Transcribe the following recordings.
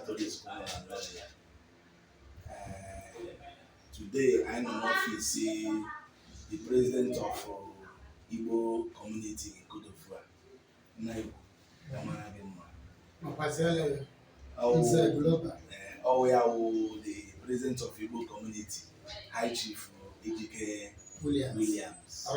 Catholic school. Today, I know office see the president of Igbo community in Côte d'Ivoire. Naibu, the president of Igbo community, High Chief Ejike Williams.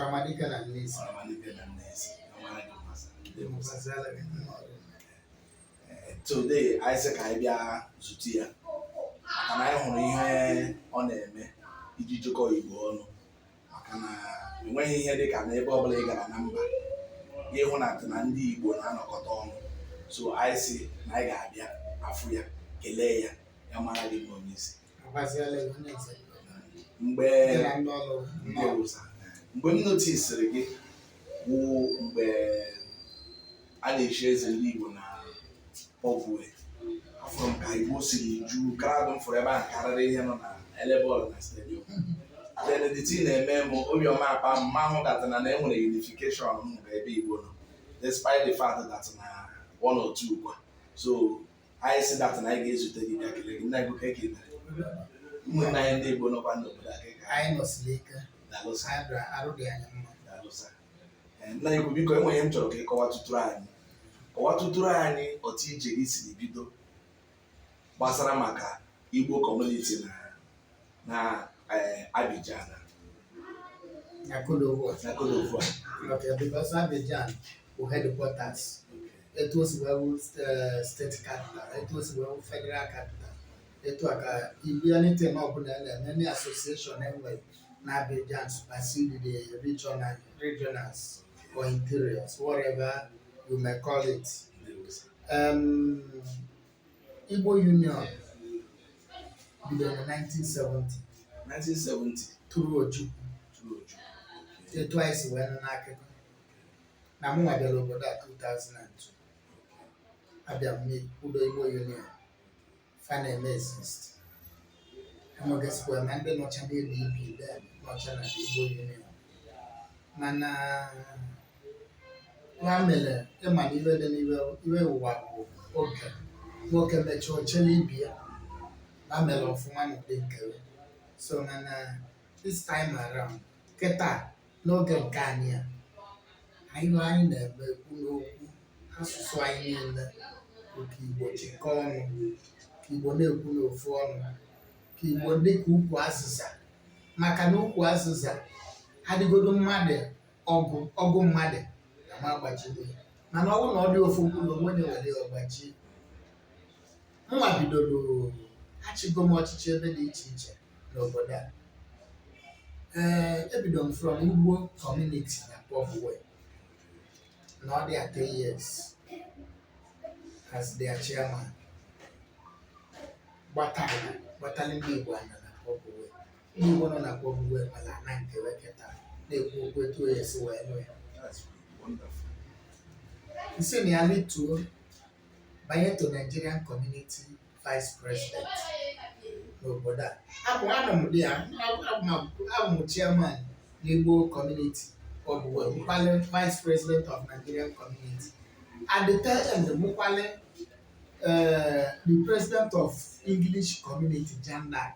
Today, I say Kaibia Zutia. And I hụrụ ihe ọ na-eme iji jikọọ Igbo ọnụ maka na enweghị ihe dị ka n'ebe ọbụla ị gara na mba ịhụ na ndị Igbo na-anọkọta ọnụ, so anyị si na anyị ga-abịa afụ ya kelee ya ya mara gị n'onye isi mgbe m notisiri gị wụ mgbe a na-echi eze ndị Igbo na Pọvue. Afọrọ m ka Igbo siri ju crowd m fọrọ ebe a karịrị ihe nọ na elebọọlụ na stadium. Then the team na-eme m obiọma akpa mma ahụ datana na enwere unification m mgbe ebe Igbo nọ, despite the fact that na one or two kwa. So anyị si that na anyị ga-ezute gị bịa kelee gị nna Igbo ka eke mere ụmụnna anyị ndị Igbo nọkwa n'obodo anyị nọsiri ike nna Igbo biko enweghị m chọrọ ka ị kọwatụtụrụ anyị otu ije gị siri bido gbasara maka Igbo community na Abidjan na Côte d'Ivoire. Okay, because Abidjan we headquarters. It was well state capital. It was well federal capital. It was anything many association anyway. Na Abidjan supersede the regionals or interiors, whatever you may call it. Igbo Union began in 1970. 1970. Through Oju. Twice when Naked. Namu Adelobo that 2002. Abia me Udo Igbo Union. Finally exist. I'm guess where man be not a DB there, not a Igbo Union. Mana Wamele, Emmanuel Iwe Wabo, okay. Woke metro Chelibia, Mamelo of one of the girl. So, this time around, Keta, no get Gania. I line the Buno, Swine, Kibo Chicon, Kibone Buno form, Kibone Kuaza, Macano Kuaza, had a good mother, Ogo mother, Mabaji. And I will not do a fool when you are Baji. Mwa bidoro achigo m ọchịchị ebe dị iche iche n'obodo a. Ebido m from Igbo community na Pọvue na ọ dị 10 years as their chairman. Gbatala ndị Igbo anya na Pọvue. Ndị Igbo nọ na Pọvue mala na nke weketa na-ekwu okwu etu onye si wee nụ ya. Isi na ya lituo banye to Nigerian community vice president n'obodo a. Abụ chairman n'Igbo community Pọvue, vice president of Nigerian community. At the time, the president of English community, Jandak.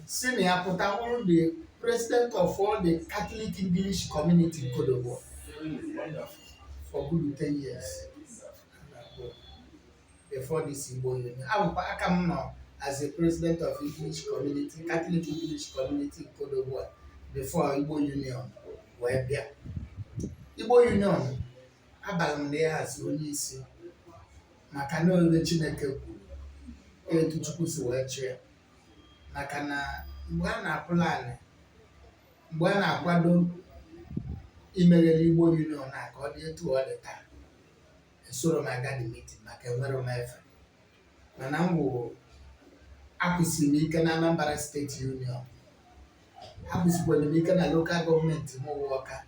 Senior Pota, the president of all the Catholic English community in Côte d'Ivoire for good 10 years. Before this Igbo Union. I come now as a president of English community, Catholic English community in Côte d'Ivoire, before Igbo Union were there. Igbo Union, abalị ndị ha si onye isi maka na owe Chineke kwuru etu Chukwu si wee chịa, maka na mgbe a na-apụlanị, mgbe a na-akwado imeghele Igbo Union na ka ọ dị etu ọ dị taa, esoro m aga the meeting maka enwere m efe, mana m bụ akwụsịrị m ike na Anambra State Union, akwụsịkwara m ike na local gọọmenti m Ọka.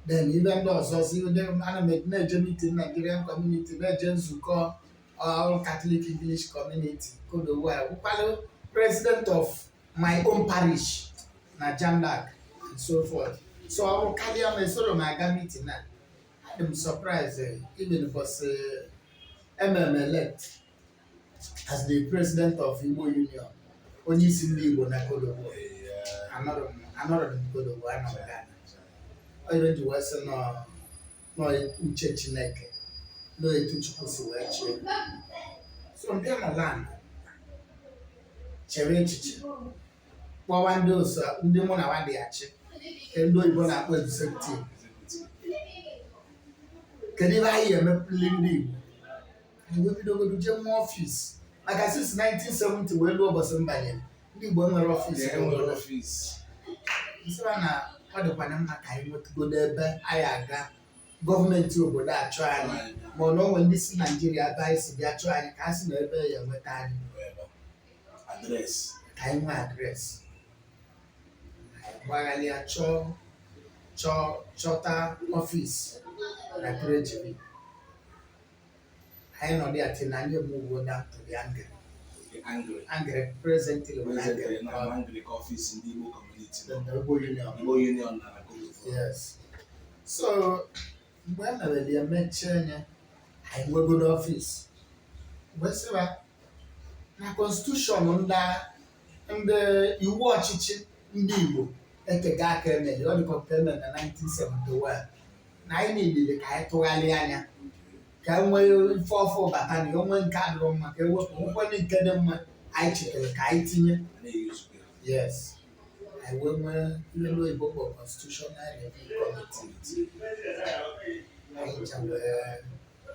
Then even those na-eje meeting Nigerian community, na-eje nzukọ all Catholic English community Côte d'Ivoire, wụkwalụ president of my own parish na Jandak and so forth. So ọ bụ karịa m esoro m aga meeting na I'm surprised even because elect as the president of Igbo Union, onye isi ndị Igbo na Kodobo. Anọrọ m Kodobo, anọ m Ghana. Onye ji wee sị nọ uche Chineke, nọ etu Chukwu si wee chie. So ndị nọ land chere echiche, kpọwa ndị mụ na nwa dị achị, ndị oyibo na-akpọ executive. Kedu ebe anyị emepụli ndị Igbo? Anyị webidogodo jee mụọ ọfịs. Maka since 1970 wee lụọ ụbọchị mbanye, ndị Igbo nwere ọfịs. Nsịra na ọ dịkwana mma ka anyị nwetụgodo ebe anyị aga gọọmenti obodo achọ anyị, ma ọ na onwe ndị si Naijiria ebe anyị si bịa chọọ anyị ka a sị na ebe ya enweta anyị ka anyị nwee adreesị. Anyị gbaghalịa chọta ọfịs na Treasury. Anyị nọ dị ati na anyị mụgo down to the Angry presently office in the Igbo community. The Igbo Union na Kodobo. Yes. So mgbe a mere ya mechie anya, anyị nwegodo ọfịs. Mgbe sịra na constitution ndị iwu ọchịchị ndị Igbo ekega aka emeli, ọ dịkọta emeli na 1971. Na anyị niile ka anyị tụgharịa anya ka e nwee ife ọfụ bata na onwe nke adịrọ mma ka ewepụ nkwanye nke dị mma anyị chetara ka anyị tinye. Yes. Anyị wee nwee ihe ndị oyibo kpọrọ constitutional review committee.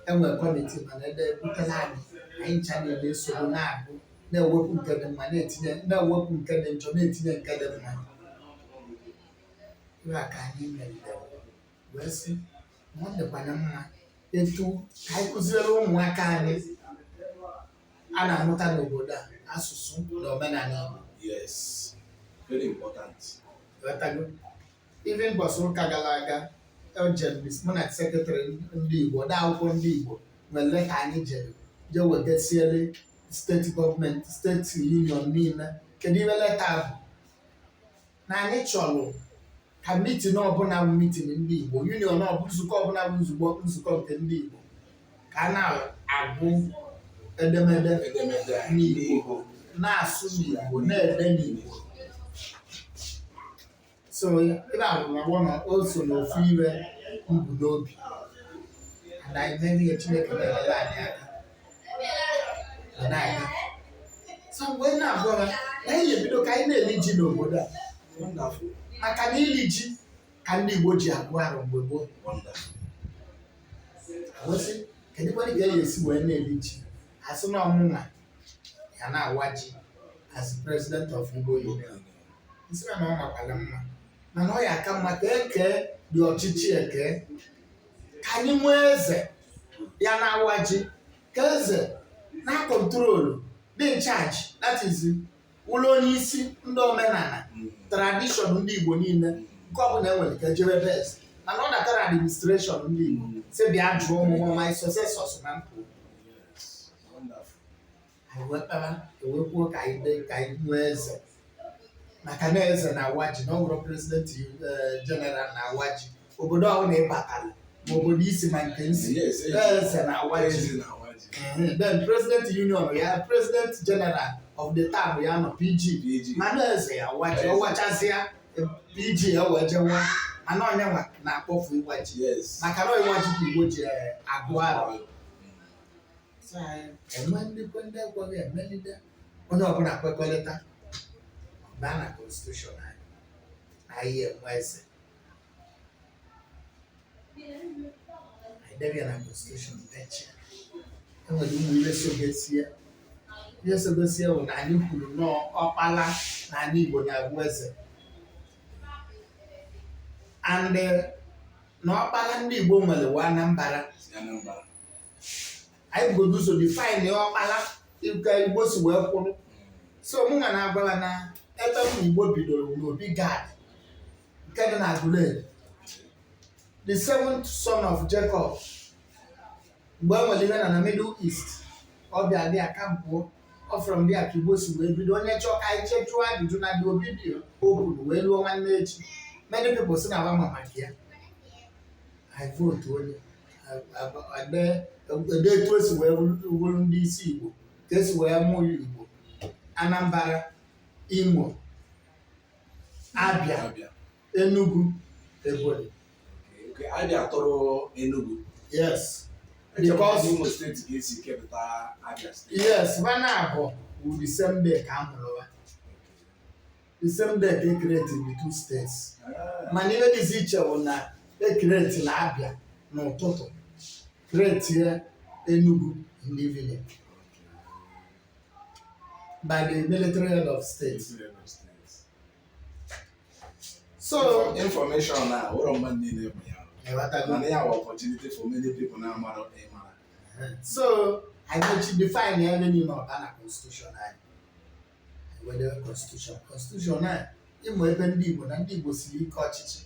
Enwere kọmiti mana ede ebutela anyị ncha niile esoro na-agụ na-ewepụ nke dị mma na-ewepụ nke dị njọ na-etinye nke dị mma. Ihe a ka anyị mere wee sị na ọ dịkwana mma etu ka anyị kụziere ụmụaka anyị a na-amụta n'obodo a asụsụ na omenala Igbo. Yes, very important. Even mbọsị ụka gara aga, mụ na sekretarị ndị Igbo, ode akwụkwọ ndị Igbo nwere ka anyị jee wegasiere steeti gọọmenti, steeti union niile. Kedu ibe leta bụ na anyị chọrọ ka mitin ọbụla bụ mitin ndị Igbo, union ọbụla nzukọ ọbụla bụ nzukọ nke ndị Igbo, ka a na-agụ edemede n'Igbo, na-asụ n'Igbo, na-ede n'Igbo. So ebe agwụgwọ na o so n'ofu ire mbụ n'obi, na anyị ihe Chineke na-enyere anyị aka. So mgbe na-agwa ha na anyị ebido ka anyị na-eli ji n'obodo a, maka na ili ji ka ndị Igbo ji agụ arụ mgbe gboo. Kedu ebe ị ga-esi wee na-eli ji? Asị na ọmụnwa ya na-awa ji as president of Igbo Union. Nsị na ọ makwara mma, mana ọ ya aka mma ka eke dị ọchịchị eke, ka anyị nwee eze ya na-awa ji, ka eze na-akọntrolu dị nchaji, that is ụlọ onye isi ndị omenala tradishọn ndị Igbo niile, nke ọbụla enwere ka ejebe be eze. Mana ọ natara administreshọn ndị Igbo si bịa jụọ ụmụ my successors na mpụ. Anyị ewekwuo ka anyị nwee eze, maka na eze na-awa ji, na ọ bụrụ president general na-awa ji. Obodo ahụ na-ịbatara ma obodo isi ma nke nsi, eze na-awa ji. Then president union ya, president general of the town ya nọ PG, mana eze ya waji, ọ wachazịa PG ya wejewa, mana onye nwa na-akpọfu ịwa ji, maka na ịwa ji ka Igbo ji agụ arụ. Enwe ndị ekweghị emelite, onye ọbụla kwekọrịta baa na constitution anyị enwe eze. Anyị debịa na constitution beche enwere ụmụ ihe sogosie bụ na anyị kwuru n'ọkpala na anyị Igbo na-agụ eze, and na ọkpala ndị Igbo nwere wa Anambra. Anyị bugodo ụzọ define ọkpala ka Igbo si wee kwụrụ. So mụ nwa na-agwa na ebe m Igbo bidoro n'obi Gad nke dị na Agụleri, the seventh son of Jacob. Mgbe e nwere ihe na Middle East, ọ bịa dị aka mpụọ, ọ from dị aka Igbo si wee bido. Onye chọọ ka anyị chee jụọ ajụjụ na dị obidio o kwuru wee lụọ nwanne echi. Many people si na agba maka ya. I vote onye ede etu esi wee wuru ndị isi Igbo ka esi wee mụọ Igbo: Anambra, Imo, Abia, Enugu, Ebonyi. Okay, Abia tọrọ Enugu. Yes. Because Imo State ga-esi kepụta Abia State. Yes, mana abụọ bụ the same day ka a mụrụ ha. The same day ka e create the two states. Mana ihe dịzi iche bụ na e create na Abia n'ụtụtụ, create Enugu in the evening by the military head of state. So information now, what am I needing? And they have opportunity for many people now. So I want to define the meaning of an constitution. Whether constitution, even ebe ndị Igbo na ndị Igbo siri ike ọchịchị.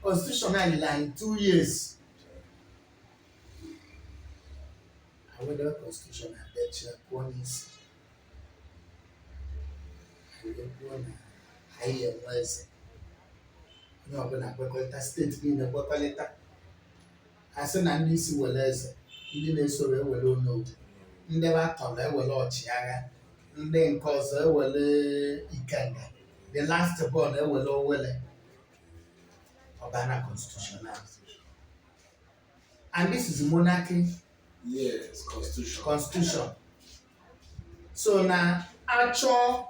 Constitution in 2 years. I whether constitution and that one is. I was. No, but I got a state being a bokaleta. I said, I need to well as ndị na-eso ewere n'otu, ndị batọrọ ewere ọchịagha, ndị nke ọzọ ewere ikenga, the last born ewere owele. Ọbana constitutional. And this is monarchy. Yes, constitution. So now achọ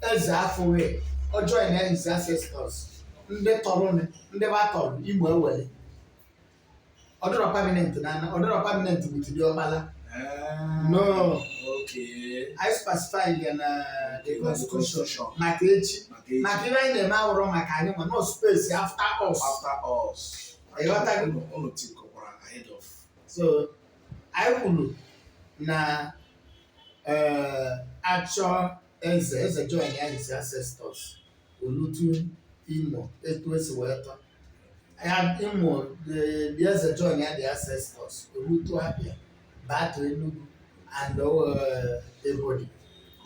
eze afọwe ọ join his ancestors, ndị tọrọ ndị batọrọ Igbo ewere. Ọdụrụ permanent with the Obala. No. Okay. I specify in the constitution. Makechi. Makira in the Mauro Makani, no space after us. After us. I want to ahead of. So I will na actual as a join his ancestors. Olutu Imo, Etwes Weta. I had Imo, there's a join the ancestors, Olutu Abia, Batu Enugu, and everybody.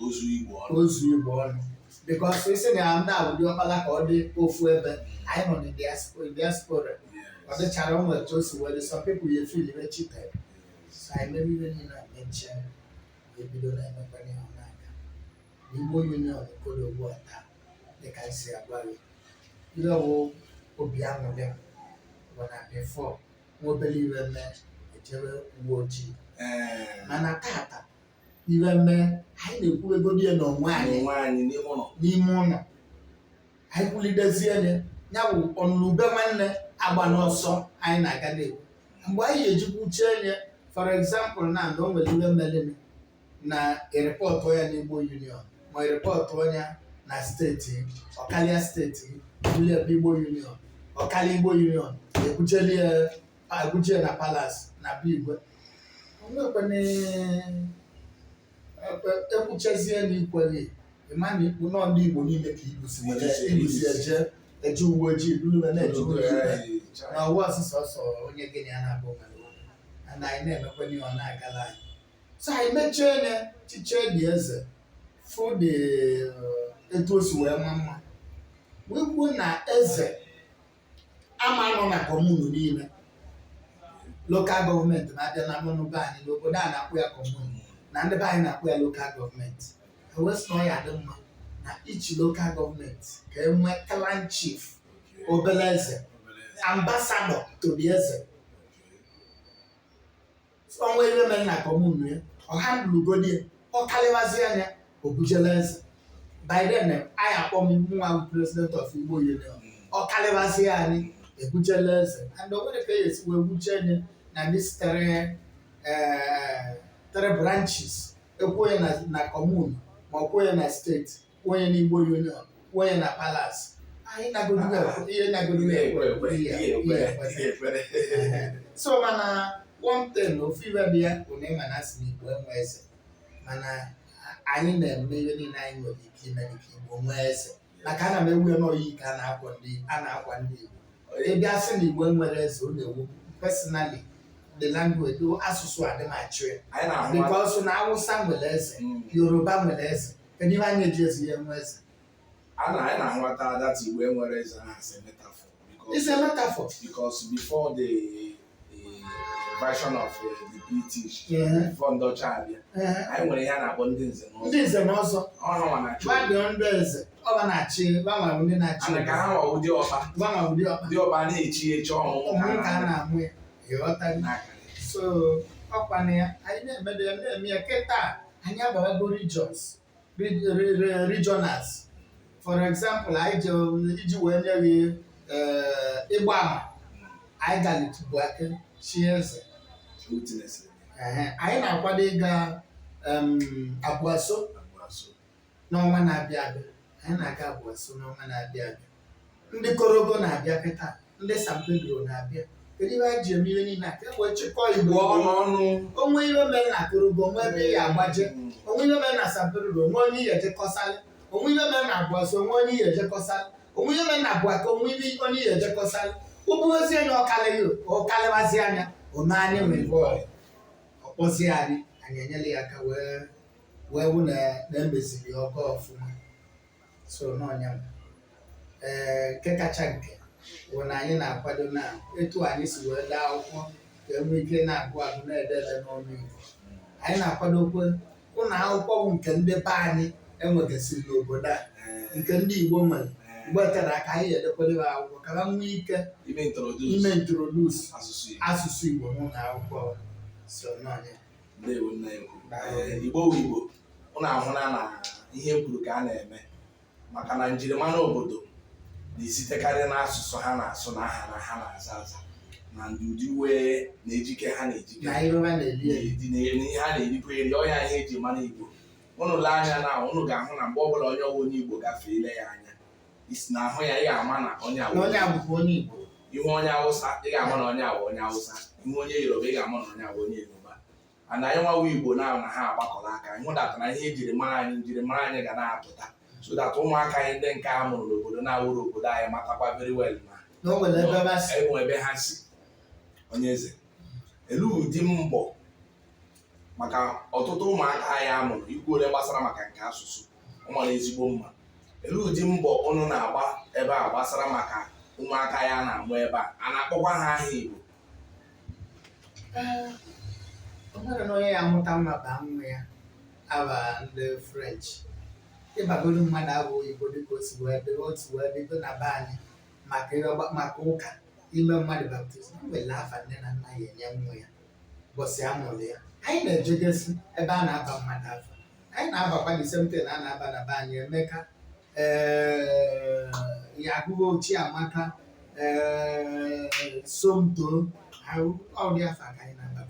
Ozu Igbo. Because recently I'm now with the Opala or the Ofuebe, I'm on the diaspora. But the challenge was just where some people you feel very cheated. So I maybe even mention, maybe don't have a penny on that. The Igbo Union, the code of water, they can say about it. You know, Obiang them. When I before, more believe in me, a terrible watching. Manatata, even me, I knew who would be no wine, ni mono. I will lead the Zian, now on Luberman, Abanoso, I nagade. And why you change, for example, now don't believe in Melanie. Na a report to an Igbo Union, my report to na state, or Kalia state, Igbo Union. Ọkali Igbo Union, Abuja na Palace na Bigwe. Ekwuchezie n'ikwere, ịma na ikwu nọ ndị Igbo niile ka ibusi eje uwe ojii bụrụ na eje uwe ojii. Na ọwụ ọsịsọ ọsọ onye gịnị a na-abụ mana anyị na-emekwa n'ihe ọ na-agala anyị. So anyị mechie nye chiche dị eze fụ dị etu o si wee ma mma. Wikwu na eze ama nọ na kọmunu niile, local gọọmenti na-abịa na mụnụba anyị n'obodo a na-akpụ ya kọmunu na ndị be anyị na-akpụ ya local gọọmenti. Ewesị na ọ ya dị mma na ichi local gọọmenti ka e nwee clan chief, obele eze, ambassador to the eze. Ọnwa ebe mere na kọmunu ya, ọ handụlugodi ọ kalịwazi anya obujele eze. By then, I appoint me President of Igbo Union. Ọ kalịwazi anyị ebujele eze. And the way they say we bujele na these three branches. Ekwenye na commune, ma ekwenye na state, ekwenye na Igbo Union, ekwenye na palace. Anyị na-agodu ihe na-agodu so mana one thing ofu ibe bịa onye ma na si n'Igbo enwe eze. Mana anyị na-eme ihe niile anyị nwere ike ime ka Igbo nwee eze. Maka ana m ewu n'oyi ka a na-akwa ndị Igbo. Ịbịa sị na Igbo nwere eze ọ na-ewu personally the language asụsụ adị m achụ ya. Because na Hausa nwere eze, Yoruba nwere eze, kedu ihe anyị eji ezi ya nwe eze? Anyị na-ahụta that Igbo nwere eze as a metaphor. It's a metaphor. Because before the version of the British before ndị ọcha abịa anyị nwere ihe a na-akpọ ndị nze na ọzọ ọha nwa na-achị mmadụ ndị eze ọba na-achị gbanwe ndị na-achị ka ha nwa ụdị ọba ndị ọba na-echi echi ọmụmụ ka a na-amụ ya ịghọtaghị so ọkwana ya anyị na-eme ya kịta anyị abawago regionals for example anyị iji wee nye gị ịgba ama anyị galitubu aka chi eze anyị na-akwado ịga Abụaso n'ọnwa na-abịa abịa anyị na-aga Abụaso n'ọnwa na-abịa abịa ndị Korogo na-abịa kịta ndị San Pedro na-abịa kedu ihe anyị ji eme ihe niile a ka e wee chịkọọ Igbo ọnụ onwe ihe mere na Korogo onwe ebe ya agbaje onwe ihe mere na San Pedro onwe onye ihe ejekọsalị onwe ihe mere na Abụaso onwe onye ihe ejekọsalị onwe ihe mere na Abụaka onwe onye ihe ejekọsalị ụbụghịzi onye ọkalịbazi anya ome anyị nwere bọọlụ ọkpọzi anyị enyela ya aka wee hụ na emeziri ọgọ ọfụma so n'ọnya nke kacha nke bụ na anyị na-akwado na etu anyị si wee lee akwụkwọ ka enwe ike na-agụ agụ na-edede n'ọnụ Igbo anyị na-akwadokwe ụlọ akwụkwọ bụ nke ndị be anyị enwegasịrị n'obodo a nke ndị Igbo nwere mgbe tere aka anyị edekwadebe akwụkwọ ka ha nwee ike ime introdus asụsụ Igbo n'ụlọ akwụkwọ so n'ọnya Igbo ụnụ ahụla na ihe kwuru ka a na-eme maka na njirimara obodo na-esitekarị n'asụsụ ha na-asụ na aha na ha na-aza aza na ndị ụdị wee na ejike ha na-ejike n'ihe ha na-erikwa eri ọnya ihe eji mara Igbo ụnụ lee anya na ụnụ ga-ahụ na mgbe ọbụla onye ọwụ onye Igbo gafee ile ya anya isi na ahụ ya ị ga-ama na onye abụkwa onye Igbo ihu onye Awụsa ị ga-ama na onye awụ onye Awụsa ihu onye Yoruba ị ga-ama na onye awụ onye Yoruba ana anyị nwawa Igbo na ha agbakọrọ aka anyị hụdata na ihe njirimara anyị ga na-apụta so that ụmụaka anyị ndị nke a mụrụ n'obodo na-awụrụ obodo anyị matakwa very well na enwe ebe ha si onye eze elu ụdị mbọ maka ọtụtụ ụmụaka anyị amụrụ ikwu ole gbasara maka nke asụsụ ụmụara ezigbo mma elu ụdị mbọ ụnụ na-agba ebe a gbasara maka ụmụaka ya na-amụ ebe a na-akpọkwa ha aha Igbo o nwere na onye ya amụta mma baa nwa ya aba ndị French ịbagoro mmadụ abụghị Igbo dịka otu wee bido na be anyị maka ụka ime mmadụ baptizim nwere afa nne na nna ya enye nwa ya bọsị amụrụ ya anyị na-ejegesi ebe a na-aba mmadụ afa anyị na-abakwa disemte na a na-aba na be anyị Emeka ya agụghị ochie Amaka Somto ọrụ afa ka anyị na-aba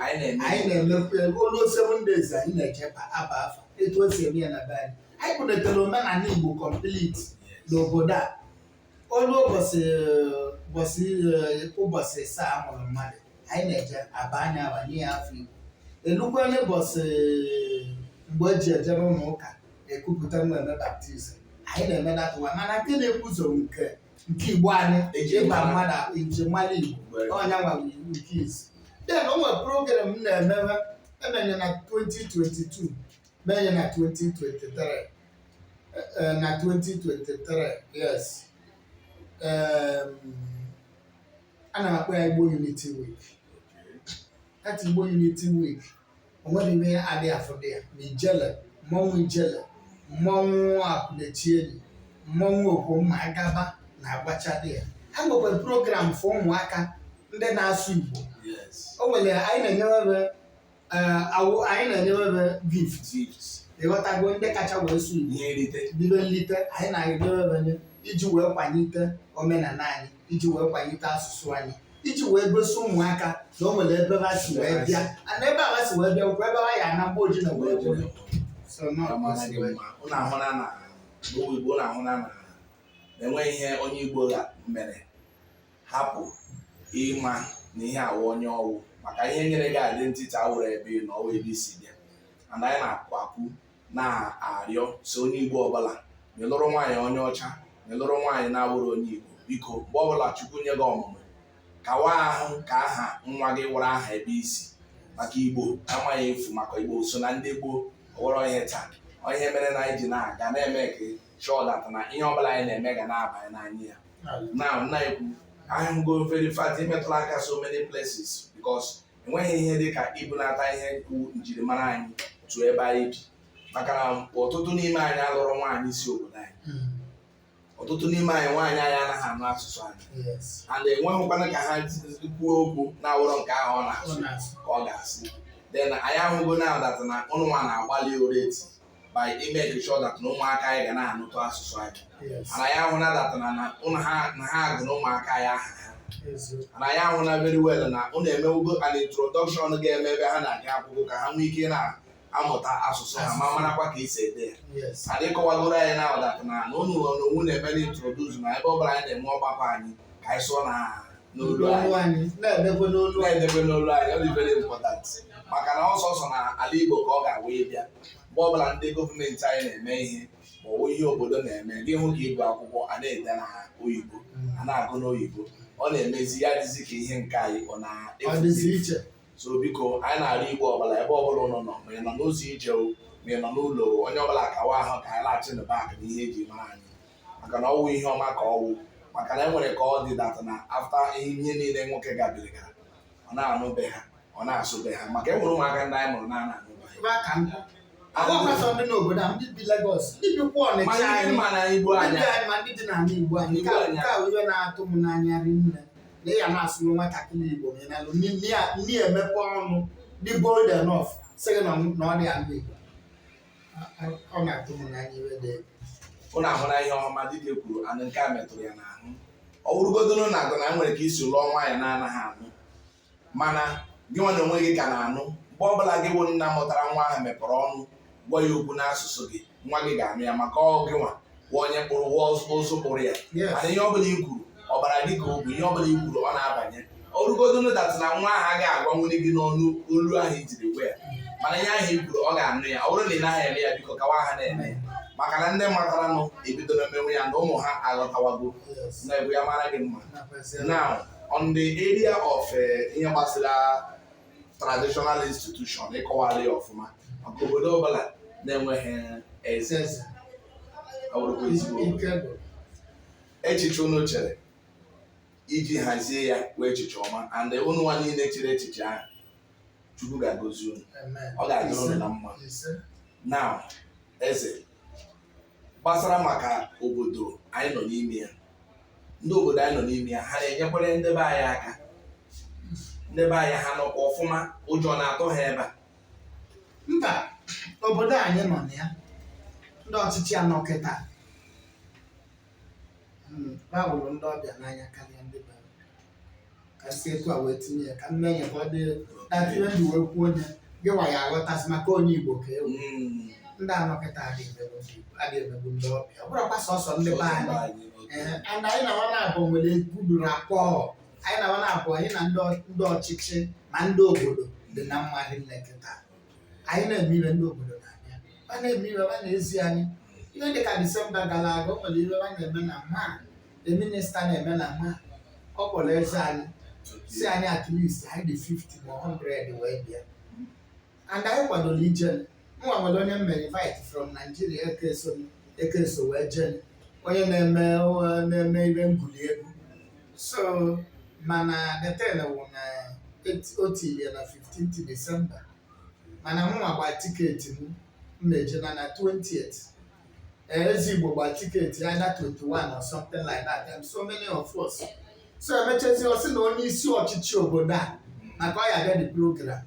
anyị na-emekwa olu 7 days anyị na-eje aba afa etu o si eme ya na be anyị anyị kpụletara omenala Igbo complete n'obodo a olu ụbọchị saa amụrụ mmadụ anyị na-eje aba anya abanye ya afọ Igbo elukwele ụbọchị mgbe e ji ejere ụlọ ụka ekwupụta mmemme baptizim anyị na-emedatụwa mana nke na-ekwuzo nke Igbo anyị ịba mmadụ njimara Igbo ọnya nwa nke izi den o nwere program m na-emewe emenye na 2022 menye na 2023 yes ana m akpọ ya Igbo Unity Week that Igbo Unity Week onwere ime adị afọ dị ya ma ijele mmọnwụ Apụlechieli mmọnwụ Okwomma Agaba na-agbacha dị ya ha nwekwara program fụ ụmụaka ndị na-asụ Igbo o nwere anyị na-enyewebe gift ịghọtago ndị kacha wee sụ Igbo bido nlite anyị na-enyewebe iji wee kwalite omenala anyị iji wee kwalite asụsụ anyị iji wee gosi ụmụaka na o nwere ebe ha si wee bịa na ebe ha si wee bịa nkwa ebe ha ya na mgbe oji na wee bụrụ Igbo na-ahụna na enweghị ihe onye Igbo mere hapụ ịma na ihe awụ onye ọwụ maka ihe nyere gị identity awụrụ ebe na ọwụ ebe isi bịa and anyị na-akwụ na-arịọ si onye Igbo ọbụla melụrụ nwaanyị onye ọcha melụrụ nwaanyị na-awụrụ onye Igbo biko mgbe ọbụla Chukwu nye gị ọmụmụ kawa ahụ ka aha nwa gị wụrụ aha ebe isi maka Igbo amaghị efu maka Igbo so na ndị gboo ọwụrụ ihe taa ihe mere na anyị ji na-aga na-eme ka chọọ data na ihe ọbụla anyị na-eme ga na-abanye n'anya ya na nna ekwu I go very fast imetụla aka so many places because enweghị ihe dị ka ibunata ihe njirimara anyị tụ ebe anyị bi maka na ọtụtụ n'ime anyị alụrụ nwaanyị isi obodo anyị ọtụtụ n'ime anyị nwaanyị anyị anaghị anụ asụsụ anyị and enweghịkwana ka ha kwuo okwu na-awụrọ nke ahụ ọ na-asụ ka ọ ga-asị then anyị ahụgo na-adata na ụnụ nwa na-agbalị oreti by image sure that na ụmụaka anyị ga na-anụtụ asụsụ anyị and anyị ahụ na-adata na ha agụ na ụmụaka anyị aha ha and anyị ahụ na very well na ụnụ emewugo an introduction ga-eme ebe ha na-aga akwụkwọ ka ha nwee ike na-amụta asụsụ ha ma marakwa ka esi ede ya and ịkọwagoro anyị na-adata na ụnụ n'onwu na-eme na introduce na ebe ọbụla anyị na-eme ọgbakọ anyị ka anyị sụọ na n'olu anyị na-edebe n'olu anyị ọ dị very important maka na ọsọsọ na ala Igbo ka ọ ga-awee bịa mgbe ọbụla ndị gọọmenti anyị na-eme ihe ma ọ bụ ihe obodo na-eme gị hụ ka ịgụ akwụkwọ a na-ede na oyibo a na-agụ n'oyibo ọ na-emezi ya dịzi ka ihe nke anyị ọ na-efuzi iche so biko anyị na-arịọ Igbo ọbụla ebe ọbụla ụnụ nọ ma ị nọ n'ụzọ ije ma ị nọ n'ụlọ onye ọbụla kawa ahụ ka anyị laghachi na bak na ihe eji mara anyị maka na ọwụ ihe ọma ka ọwụ maka na enwere ka ọ dị data na afta ihe niile nwoke gabirigara ọ na-anụbe ha ọ na-asụbe ha maka enwere ụmụaka ndị anyị mụrụ na-anụbe ndị n'obodo a ndị bi Lagos ndị bikwa Ọnịcha anyị ma ndị dị n'ala Igbo anyị nke a iwe na-atụ m n'anya rinne na ya na-asụrụ nwatakịrị Igbo menalụ nni emepe ọnụ dị bold enough sị gị na ọ dị ala Igbo ọ na-atụ m n'anya iwe dị ụnụ ahụra ihe ọma dịka ekwuru anụ nke a metụrụ ya n'ahụ ọ bụrụgodoro na atọ na nwere ka isi lụọ nwaanyị na-anaghị anụ mana gị nwa na onwe gị ka na-anụ mgbe ọbụla gị bụ nna mụtara nwa ahụ mepere ọnụ gwa ya okwu n'asụsụ gị nwa gị ga-anụ ya maka ọ gị nwa bụ onye kpụrụ ụzụ kpụrụ ya mana ihe ọbụla i kwuru ọbara gị ka ogwu ihe ọbụla i kwuru ọ na-abanye ọrụgodoro datị na nwa ahụ agaghị agwa nwunye gị n'ọnụ olu ahụ ijiri gwa ya mana ihe ahụ i kwuru ọ ga-anụ ya ọ bụrụ na ị naghị eme ya biko kawa ha na-eme ya maka na ndị mataranụ ebidoro emenwe ya na ụmụ ha aghọtawago na egwu ya mara gị mma now on the area of ihe gbasara traditional institution ịkọwala ya ọfụma maka obodo ọbụla na-enweghị eze echiche unu chere iji hazie ya wee echiche ọma and unu nwa niile chere echiche ahụ Chukwu ga-agọzi unu ọ ga-adịrị unu na mma now eze gbasara maka obodo anyị nọ n'ime ya ndị obodo anyị nọ n'ime ya ha na-enyekwere ndị be anyị aka ndị be anyị ha nọkwa ọfụma ụjọ na-atụ ha ebe a mba obodo anyị nọ na ya ndị ọchịchị anọ kịta babụrụ ndị ọbịa n'anya karịa ndị be ka si etu a wee tinye ya ka mmenye ka ọ dị datire ndị wee kwuo onye gị nwa ya aghọtasị maka onye Igbo ka ewu ndị anọkịta adịghị emegbu ndị ọbịa ọ bụrụkwa sọsọ ndị be anyị and anyị na-awa na-abụ nwere guduru akpọ anyị na-awa na-abụ anyị na ndị ọchịchị ma ndị obodo dị na mma dị nnekịta anyị na-eme ire ndị obodo na-abịa a na-eme ire a na-ezi anyị ihe dịka Disemba gara aga o nwere ire a na-eme na ma the minista na-eme na ma ọ kpọrọ eze anyị si anyị at least anyị dị 50 ma 100 wee bịa and anyị kwadoro ije nwa nwere onye mere invite from Nigeria ekeso wee jee onye na-eme ihe ngwuli egwu so mana the ten wụ na otu ile na 15th December mana mụnwa gba tiketi m mmeje na 20th Ezigbo gba tiketi either 21 or something like that and so many of us so emechezi ọsị na onye isi ọchịchị obodo a maka ọ ya bịa the program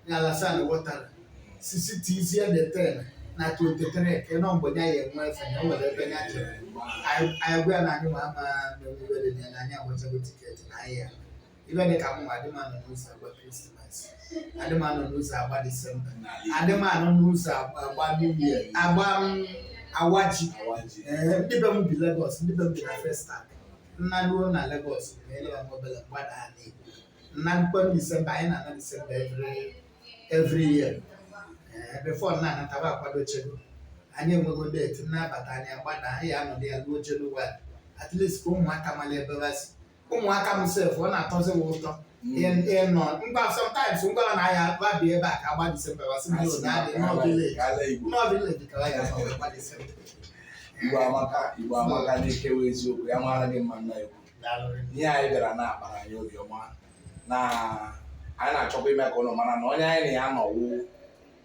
na Alasan Watara sisitizie the 10 na 23 ka nọ mgbe ya enwe efe na o nwere ebe ya jere anyị gwa na anyị ma ama n'omume dị na anyị agbachago tiketi na ahịa ibe dị ka mụ adịmanụ n'ụzọ agba Krismas adịmanụ n'ụzọ agba Disemba adịmanụ n'ụzọ agba New Year agba awaji ndị be m bi Lagos ndị be m bi na Festac nna ruo na Lagos na ele ya mobile mgbada ha n'Igbo nna mkpọ Disemba anyị na-ana Disemba every year before na anataba akwado chego anyị enwego date nnabata anyị agbada anyị anọdụ ya ruo January at least ka ụmụaka mara ebe basị ụmụaka m sef ọ na-atọzi m ụtọ ịnọ ngwa sometimes ngwa na ya babi ebe a ka agba Disemba basị m ụlọ na-adị n'ọvillage ka ya agba Disemba Igbo amaka na-ekewa eziokwu ya mara gị mma nna ekwu ihe anyị bịara na-akpara anyị obiọma na anyị na-achọkwa ime ka ụnụ mara na onye anyị na ya nọwụ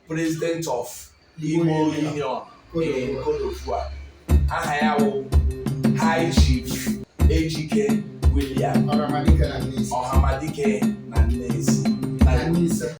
President of Igbo Union in Côte d'Ivoire. Aha ya wụ High Chief Ejike William Ọhamadike na Nnezi.